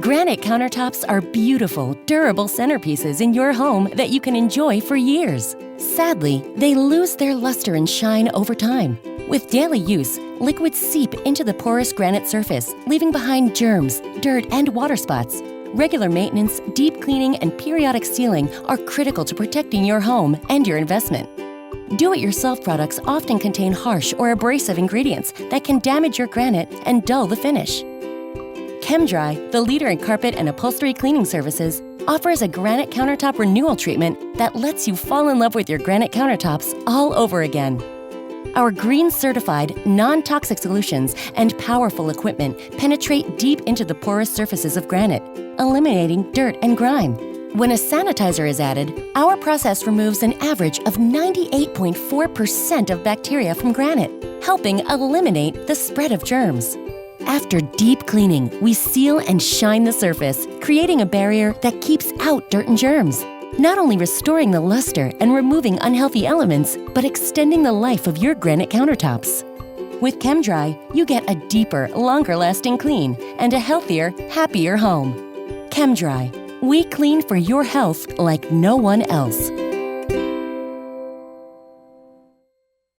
Granite countertops are beautiful, durable centerpieces in your home that you can enjoy for years. Sadly, they lose their luster and shine over time. With daily use, liquids seep into the porous granite surface, leaving behind germs, dirt, and water spots. Regular maintenance, deep cleaning, and periodic sealing are critical to protecting your home and your investment. Do-it-yourself products often contain harsh or abrasive ingredients that can damage your granite and dull the finish. Chem-Dry, the leader in carpet and upholstery cleaning services, offers a granite countertop renewal treatment that lets you fall in love with your granite countertops all over again. Our green-certified, non-toxic solutions and powerful equipment penetrate deep into the porous surfaces of granite, eliminating dirt and grime. When a sanitizer is added, our process removes an average of 98.4% of bacteria from granite, helping eliminate the spread of germs. After deep cleaning, we seal and shine the surface, creating a barrier that keeps out dirt and germs, not only restoring the luster and removing unhealthy elements, but extending the life of your granite countertops. With Chem-Dry, you get a deeper, longer-lasting clean and a healthier, happier home. Chem-Dry. We clean for your health like no one else.